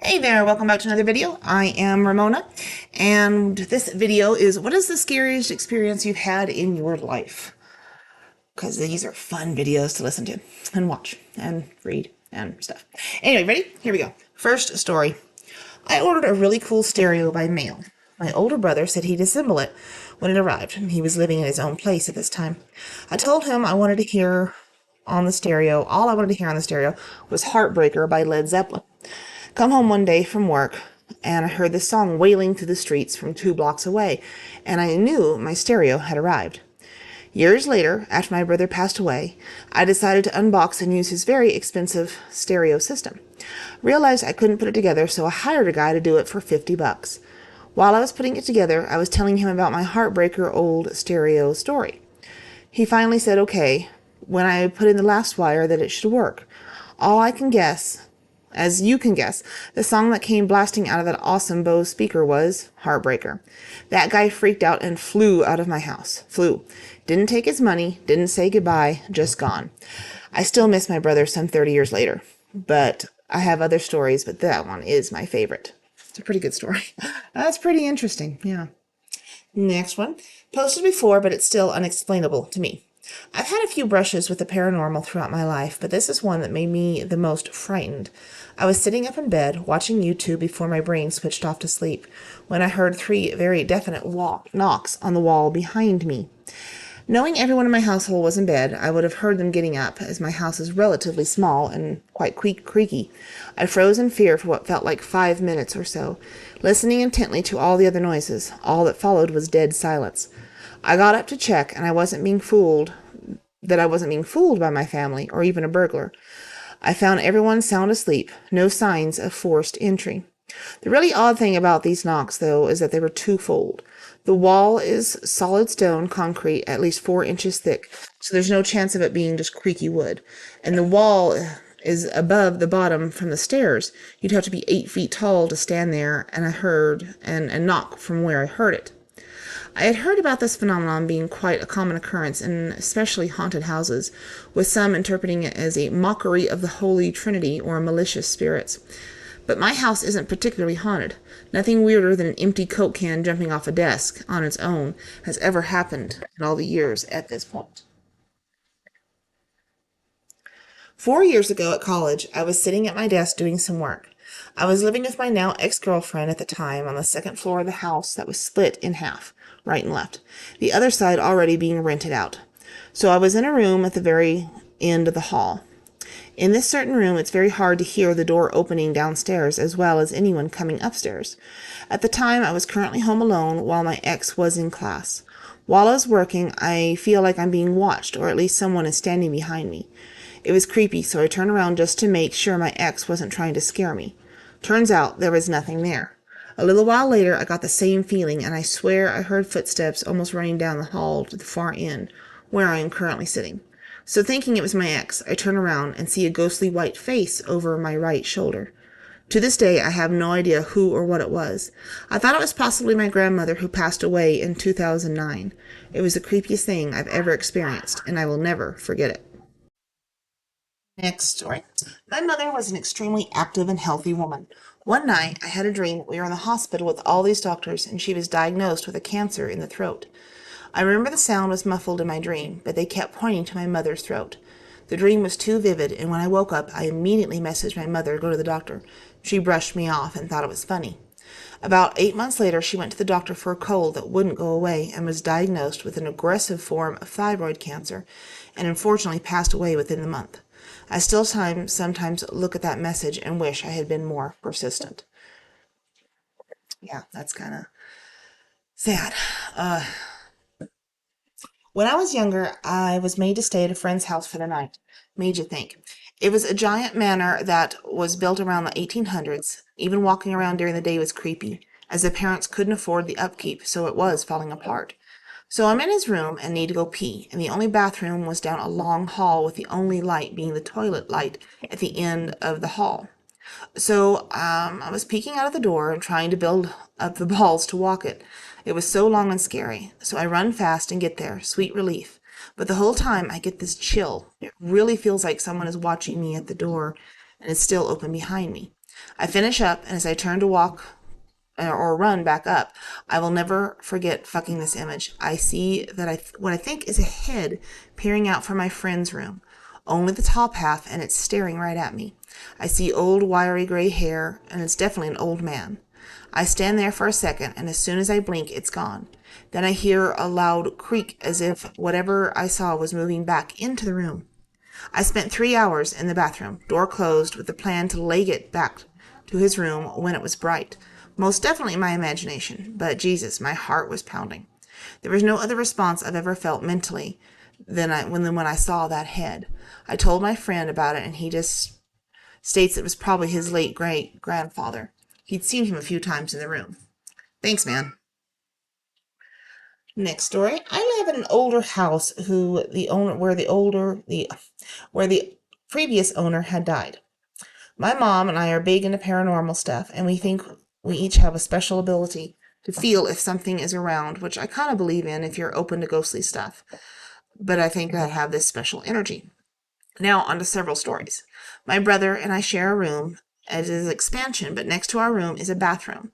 Hey there, welcome back to another video. I am Ramona, and this video is what is the scariest experience you've had in your life? Because these are fun videos to listen to and watch and read and stuff. Anyway, ready? Here we go. First story. I ordered a really cool stereo by mail. My older brother said he'd assemble it when it arrived, and he was living in his own place at this time. I told him I wanted to hear on the stereo, all I wanted to hear on the stereo was Heartbreaker by Led Zeppelin. Come home one day from work, and I heard this song wailing through the streets from 2 blocks away, and I knew my stereo had arrived. Years later, after my brother passed away, I decided to unbox and use his very expensive stereo system. Realized I couldn't put it together, so I hired a guy to do it for $50. While I was putting it together, I was telling him about my Heartbreaker old stereo story. He finally said okay, when I put in the last wire, that it should work. All I can guess, as you can guess, the song that came blasting out of that awesome Bose speaker was Heartbreaker. That guy freaked out and flew out of my house. Flew. Didn't take his money, didn't say goodbye, just gone. I still miss my brother some 30 years later. But I have other stories, but that one is my favorite. It's a pretty good story. That's pretty interesting, yeah. Next one. Posted before, but it's still unexplainable to me. I've had a few brushes with the paranormal throughout my life, but this is one that made me the most frightened. I was sitting up in bed, watching YouTube before my brain switched off to sleep, when I heard 3 very definite knocks on the wall behind me. Knowing everyone in my household was in bed, I would have heard them getting up, as my house is relatively small and quite creaky. I froze in fear for what felt like 5 minutes or so, listening intently to all the other noises. All that followed was dead silence. I got up to check, and I wasn't being fooled by my family or even a burglar. I found everyone sound asleep, no signs of forced entry. The really odd thing about these knocks, though, is that they were twofold. The wall is solid stone concrete, at least 4 inches thick, so there's no chance of it being just creaky wood. And the wall is above the bottom from the stairs. You'd have to be 8 feet tall to stand there, and I heard and knock from where I heard it. I had heard about this phenomenon being quite a common occurrence in especially haunted houses, with some interpreting it as a mockery of the Holy Trinity or malicious spirits. But my house isn't particularly haunted. Nothing weirder than an empty Coke can jumping off a desk on its own has ever happened in all the years at this point. 4 years ago at college, I was sitting at my desk doing some work. I was living with my now ex-girlfriend at the time on the 2nd floor of the house that was split in half, right and left, the other side already being rented out. So I was in a room at the very end of the hall. In this certain room, it's very hard to hear the door opening downstairs as well as anyone coming upstairs. At the time, I was currently home alone while my ex was in class. While I was working, I feel like I'm being watched, or at least someone is standing behind me. It was creepy, so I turned around just to make sure my ex wasn't trying to scare me. Turns out there was nothing there. A little while later, I got the same feeling, and I swear I heard footsteps almost running down the hall to the far end, where I am currently sitting. So thinking it was my ex, I turn around and see a ghostly white face over my right shoulder. To this day, I have no idea who or what it was. I thought it was possibly my grandmother who passed away in 2009. It was the creepiest thing I've ever experienced, and I will never forget it. Next story. My mother was an extremely active and healthy woman. One night, I had a dream that we were in the hospital with all these doctors, and she was diagnosed with a cancer in the throat. I remember the sound was muffled in my dream, but they kept pointing to my mother's throat. The dream was too vivid, and when I woke up, I immediately messaged my mother to go to the doctor. She brushed me off and thought it was funny. About 8 months later, she went to the doctor for a cold that wouldn't go away and was diagnosed with an aggressive form of thyroid cancer, and unfortunately passed away within the month. I still sometimes look at that message and wish I had been more persistent. Yeah, that's kind of sad. When I was younger, I was made to stay at a friend's house for the night. Made you think. It was a giant manor that was built around the 1800s. Even walking around during the day was creepy, as the parents couldn't afford the upkeep, so it was falling apart. So I'm in his room and need to go pee, and the only bathroom was down a long hall with the only light being the toilet light at the end of the hall. So I was peeking out of the door and trying to build up the balls to walk it. It was so long and scary. So I run fast and get there. Sweet relief. But the whole time I get this chill. It really feels like someone is watching me at the door and it's still open behind me. I finish up, and as I turn to walk or run back up, I will never forget fucking this image. I see that what I think is a head peering out from my friend's room, only the top half, and it's staring right at me. I see old wiry gray hair, and it's definitely an old man. I stand there for a second, and as soon as I blink, it's gone. Then I hear a loud creak as if whatever I saw was moving back into the room. I spent 3 hours in the bathroom, door closed, with the plan to leg it back to his room when it was bright. Most definitely my imagination, but Jesus, my heart was pounding. There was no other response I've ever felt mentally than when I saw that head. I told my friend about it, and he just states it was probably his late great grandfather. He'd seen him a few times in the room. Thanks, man. Next story. I live in an older house where the previous owner had died. My mom and I are big into paranormal stuff, and we think we each have a special ability to feel if something is around, which I kind of believe in if you're open to ghostly stuff. But I think I have this special energy. Now, on to several stories. My brother and I share a room. It is an expansion, but next to our room is a bathroom.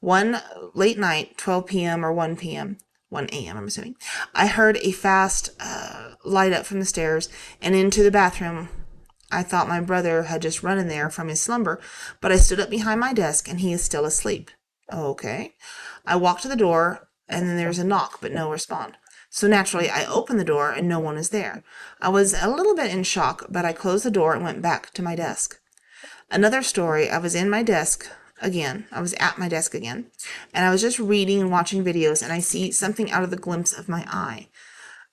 One late night, 12 p.m. or 1 p.m., 1 a.m., I'm assuming, I heard a fast light up from the stairs and into the bathroom. I thought my brother had just run in there from his slumber, but I stood up behind my desk and he is still asleep. Okay. I walked to the door and then there's a knock, but no response. So naturally, I opened the door and no one is there. I was a little bit in shock, but I closed the door and went back to my desk. Another story, I was at my desk again, and I was just reading and watching videos, and I see something out of the glimpse of my eye.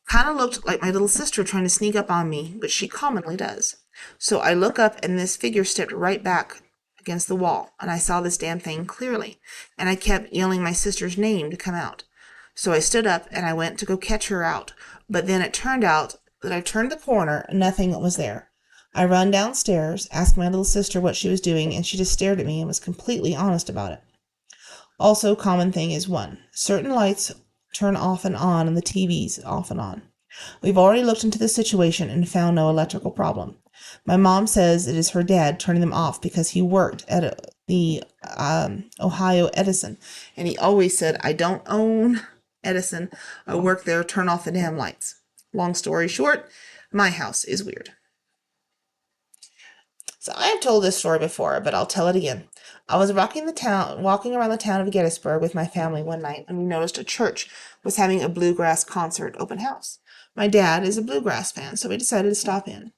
Kind of looked like my little sister trying to sneak up on me, which she commonly does. So I look up, and this figure stepped right back against the wall, and I saw this damn thing clearly, and I kept yelling my sister's name to come out. So I stood up, and I went to go catch her out, but then it turned out that I turned the corner, and nothing was there. I run downstairs, asked my little sister what she was doing, and she just stared at me and was completely honest about it. Also, common thing is 1. Certain lights turn off and on and the TV's off and on. We've already looked into the situation and found no electrical problem. My mom says it is her dad turning them off because he worked at the Ohio Edison, and he always said, I don't own Edison. I work there, turn off the damn lights. Long story short, my house is weird. So I have told this story before, but I'll tell it again. I was walking around the town of Gettysburg with my family one night, and we noticed a church was having a bluegrass concert open house. My dad is a bluegrass fan, so we decided to stop in.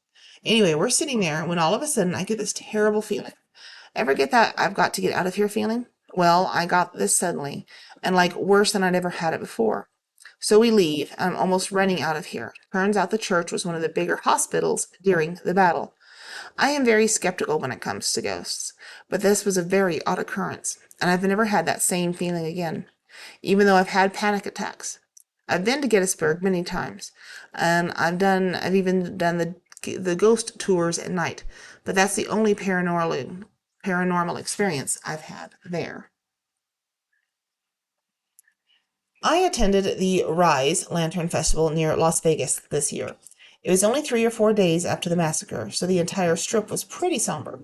Anyway, we're sitting there when all of a sudden I get this terrible feeling. Ever get that I've got to get out of here feeling? Well, I got this suddenly, and like worse than I'd ever had it before. So we leave, and I'm almost running out of here. Turns out the church was one of the bigger hospitals during the battle. I am very skeptical when it comes to ghosts, but this was a very odd occurrence, and I've never had that same feeling again, even though I've had panic attacks. I've been to Gettysburg many times, and I've even done the ghost tours at night, but that's the only paranormal experience I've had there. I attended the Rise Lantern Festival near Las Vegas this year. It was only 3 or 4 days after the massacre, so the entire strip was pretty somber.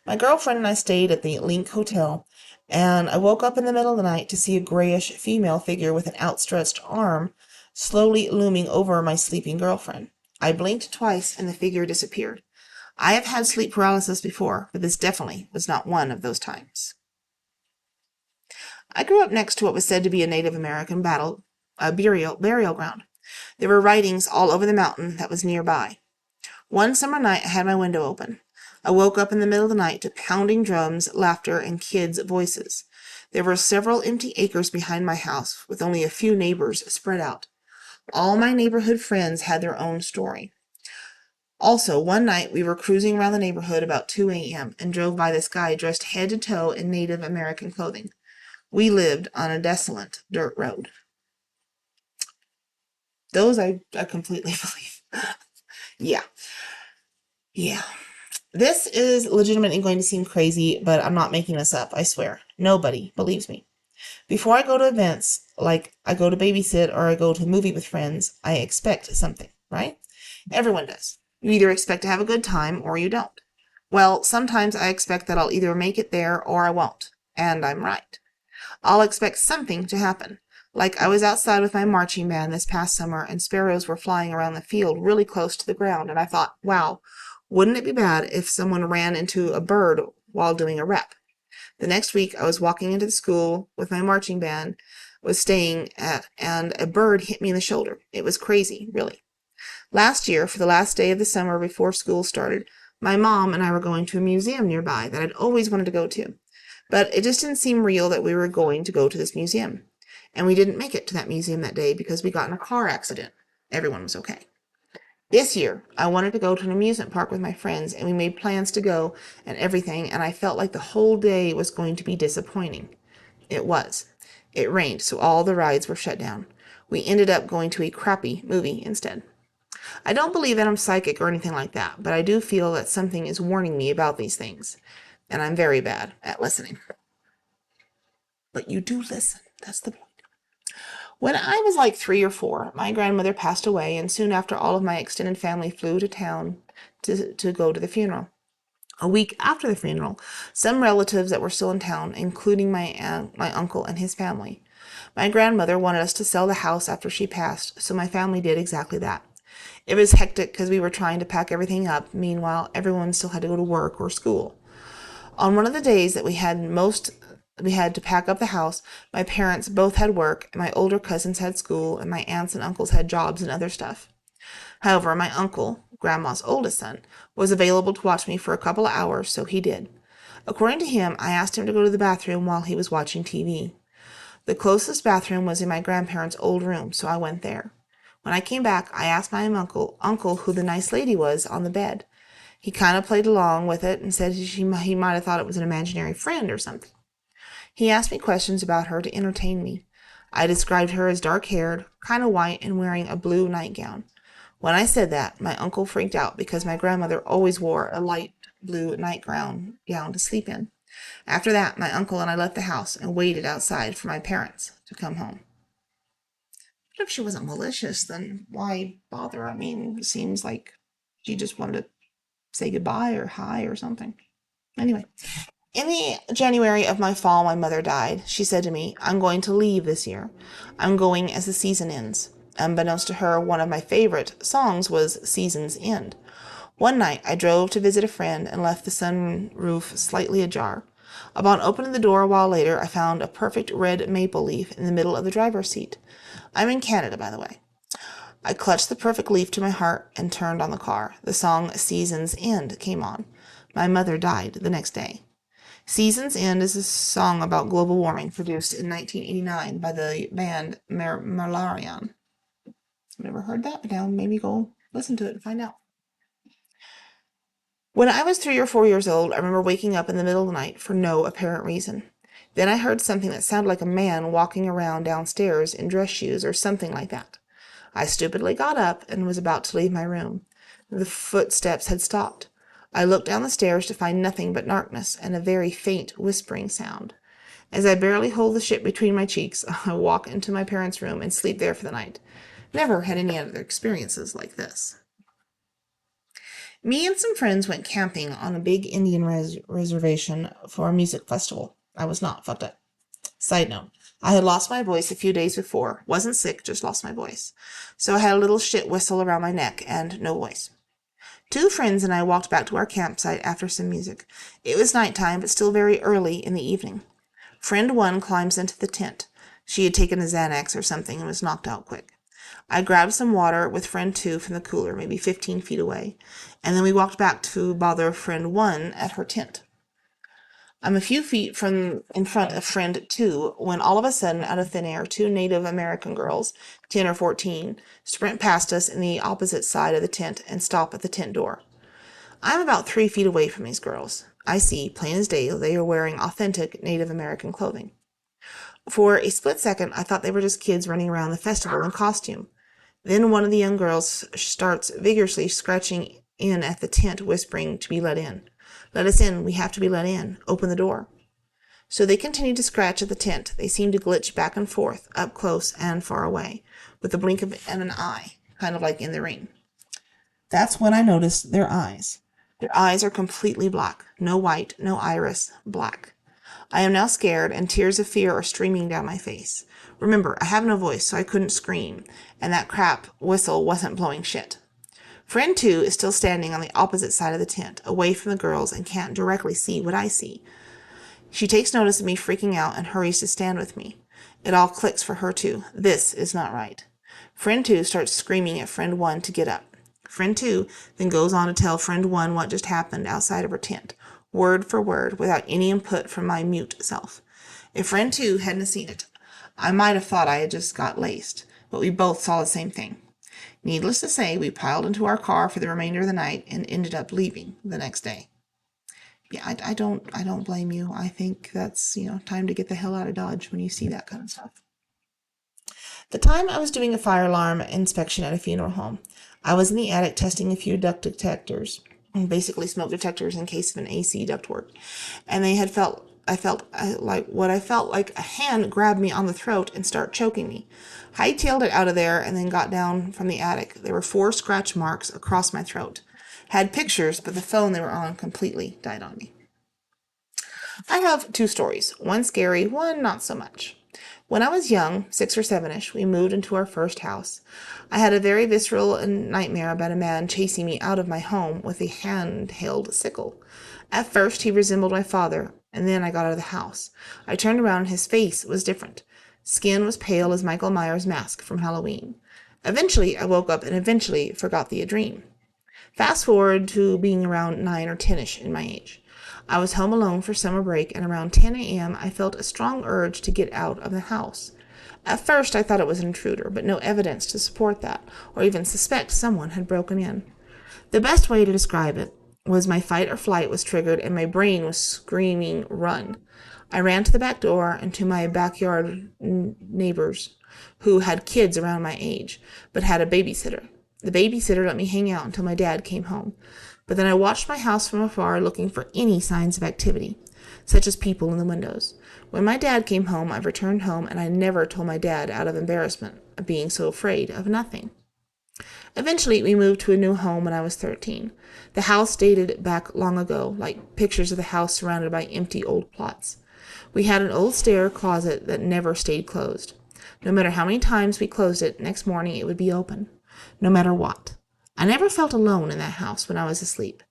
My girlfriend and I stayed at the Link Hotel, and I woke up in the middle of the night to see a grayish female figure with an outstretched arm slowly looming over my sleeping girlfriend. I blinked twice, and the figure disappeared. I have had sleep paralysis before, but this definitely was not one of those times. I grew up next to what was said to be a Native American burial ground. There were writings all over the mountain that was nearby. One summer night I had my window open. I woke up in the middle of the night to pounding drums, laughter, and kids' voices. There were several empty acres behind my house, with only a few neighbors spread out. All my neighborhood friends had their own story. Also, one night we were cruising around the neighborhood about 2 a.m. and drove by this guy dressed head to toe in Native American clothing. We lived on a desolate dirt road. Those I completely believe. Yeah. This is legitimately going to seem crazy, but I'm not making this up, I swear. Nobody believes me. Before I go to events, like I go to babysit or I go to a movie with friends, I expect something, right? Everyone does. You either expect to have a good time or you don't. Well, sometimes I expect that I'll either make it there or I won't. And I'm right. I'll expect something to happen. Like I was outside with my marching band this past summer and sparrows were flying around the field really close to the ground, and I thought, wow, wouldn't it be bad if someone ran into a bird while doing a rep? The next week I was walking into the school with my marching band was staying at, and a bird hit me in the shoulder. It was crazy, really. Last year, for the last day of the summer before school started, my mom and I were going to a museum nearby that I'd always wanted to go to. But it just didn't seem real that we were going to go to this museum. And we didn't make it to that museum that day because we got in a car accident. Everyone was okay. This year, I wanted to go to an amusement park with my friends, and we made plans to go and everything, and I felt like the whole day was going to be disappointing. It was. It rained, so all the rides were shut down. We ended up going to a crappy movie instead. I don't believe that I'm psychic or anything like that, but I do feel that something is warning me about these things, and I'm very bad at listening. But you do listen. That's the point. When I was like 3 or 4, my grandmother passed away, and soon after, all of my extended family flew to town to go to the funeral. A week after the funeral, some relatives that were still in town, including my uncle and his family. My grandmother wanted us to sell the house after she passed, so my family did exactly that. It was hectic because we were trying to pack everything up. Meanwhile, everyone still had to go to work or school. On one of the days that we had to pack up the house, my parents both had work, and my older cousins had school, and my aunts and uncles had jobs and other stuff. However, my uncle, Grandma's oldest son, was available to watch me for a couple of hours, so he did. According to him, I asked him to go to the bathroom while he was watching TV. The closest bathroom was in my grandparents' old room, so I went there. When I came back, I asked my uncle who the nice lady was on the bed. He kind of played along with it and said he might have thought it was an imaginary friend or something. He asked me questions about her to entertain me. I described her as dark-haired, kind of white, and wearing a blue nightgown. When I said that, my uncle freaked out because my grandmother always wore a light blue nightgown to sleep in. After that, my uncle and I left the house and waited outside for my parents to come home. But if she wasn't malicious, then why bother? I mean, it seems like she just wanted to say goodbye or hi or something. Anyway, in the January of my fall, my mother died. She said to me, I'm going to leave this year. I'm going as the season ends. Unbeknownst to her, one of my favorite songs was Season's End. One night, I drove to visit a friend and left the sunroof slightly ajar. Upon opening the door a while later, I found a perfect red maple leaf in the middle of the driver's seat. I'm in Canada, by the way. I clutched the perfect leaf to my heart and turned on the car. The song Season's End came on. My mother died the next day. Season's End is a song about global warming produced in 1989 by the band Malarian. I've never heard that, but now maybe go listen to it and find out. When I was 3 or 4 years old, I remember waking up in the middle of the night for no apparent reason. Then I heard something that sounded like a man walking around downstairs in dress shoes or something like that. I stupidly got up and was about to leave my room. The footsteps had stopped. I looked down the stairs to find nothing but darkness and a very faint whispering sound. As I barely hold the shit between my cheeks, I walk into my parents' room and sleep there for the night. Never had any other experiences like this. Me and some friends went camping on a big Indian reservation for a music festival. I was not fucked up. Side note, I had lost my voice a few days before. Wasn't sick, just lost my voice. So I had a little shit whistle around my neck and no voice. 2 friends and I walked back to our campsite after some music. It was nighttime, but still very early in the evening. Friend 1 climbs into the tent. She had taken a Xanax or something and was knocked out quick. I grabbed some water with friend 2 from the cooler, maybe 15 feet away, and then we walked back to bother friend 1 at her tent. I'm a few feet in front of friend 2 when all of a sudden, out of thin air, 2 Native American girls, 10 or 14, sprint past us in the opposite side of the tent and stop at the tent door. I'm about 3 feet away from these girls. I see, plain as day, they are wearing authentic Native American clothing. For a split second, I thought they were just kids running around the festival in costume. Then one of the young girls starts vigorously scratching in at the tent, whispering to be let in. Let us in. We have to be let in. Open the door. So they continued to scratch at the tent. They seemed to glitch back and forth, up close and far away, with the blink of an eye, kind of like in The Ring. That's when I noticed their eyes. Their eyes are completely black. No white, no iris, black. I am now scared, and tears of fear are streaming down my face. Remember, I have no voice, so I couldn't scream, and that crap whistle wasn't blowing shit. Friend 2 is still standing on the opposite side of the tent, away from the girls, and can't directly see what I see. She takes notice of me freaking out and hurries to stand with me. It all clicks for her too. This is not right. Friend 2 starts screaming at Friend 1 to get up. Friend 2 then goes on to tell Friend 1 what just happened outside of her tent, word for word, without any input from my mute self. If Friend 2 hadn't seen it, I might have thought I had just got laced, but we both saw the same thing. Needless to say, we piled into our car for the remainder of the night and ended up leaving the next day. Yeah, I don't blame you. I think that's, time to get the hell out of Dodge when you see that kind of stuff. The time I was doing a fire alarm inspection at a funeral home, I was in the attic testing a few duct detectors, basically smoke detectors in case of an AC ductwork, and I felt like a hand grabbed me on the throat and start choking me. Hightailed it out of there and then got down from the attic. There were 4 scratch marks across my throat. Had pictures, but the phone they were on completely died on me. I have 2 stories, one scary, one not so much. When I was young, 6 or 7-ish, we moved into our first house. I had a very visceral nightmare about a man chasing me out of my home with a hand-held sickle. At first, he resembled my father, and then I got out of the house. I turned around and his face was different. Skin was pale as Michael Myers' mask from Halloween. Eventually, I woke up and eventually forgot the dream. Fast forward to being around 9 or 10-ish in my age. I was home alone for summer break, and around 10 a.m. I felt a strong urge to get out of the house. At first I thought it was an intruder, but no evidence to support that, or even suspect someone had broken in. The best way to describe it was my fight or flight was triggered and my brain was screaming, run. I ran to the back door and to my backyard neighbors who had kids around my age, but had a babysitter. The babysitter let me hang out until my dad came home. But then I watched my house from afar looking for any signs of activity, such as people in the windows. When my dad came home, I returned home, and I never told my dad out of embarrassment of being so afraid of nothing. Eventually, we moved to a new home when I was 13. The house dated back long ago, like pictures of the house surrounded by empty old plots. We had an old stair closet that never stayed closed. No matter how many times we closed it, next morning it would be open. No matter what. I never felt alone in that house when I was asleep.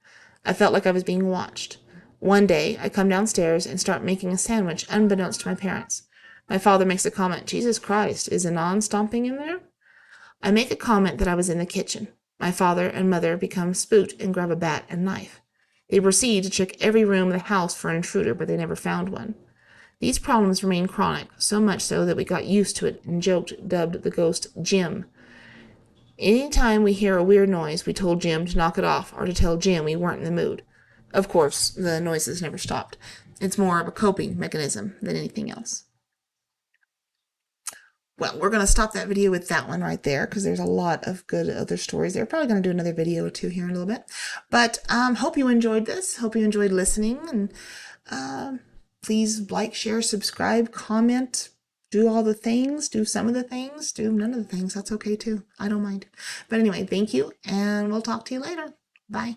I felt like I was being watched. One day, I come downstairs and start making a sandwich unbeknownst to my parents. My father makes a comment, "Jesus Christ, is Anon stomping in there?" I make a comment that I was in the kitchen. My father and mother become spooked and grab a bat and knife. They proceed to check every room in the house for an intruder, but they never found one. These problems remained chronic, so much so that we got used to it and dubbed the ghost Jim. Any time we hear a weird noise, we told Jim to knock it off or to tell Jim we weren't in the mood. Of course, the noises never stopped. It's more of a coping mechanism than anything else. Well, we're going to stop that video with that one right there because there's a lot of good other stories. They're probably going to do another video or two here in a little bit. But hope you enjoyed this. Hope you enjoyed listening. And please like, share, subscribe, comment, do all the things, do some of the things, do none of the things. That's okay too. I don't mind. But anyway, thank you, and we'll talk to you later. Bye.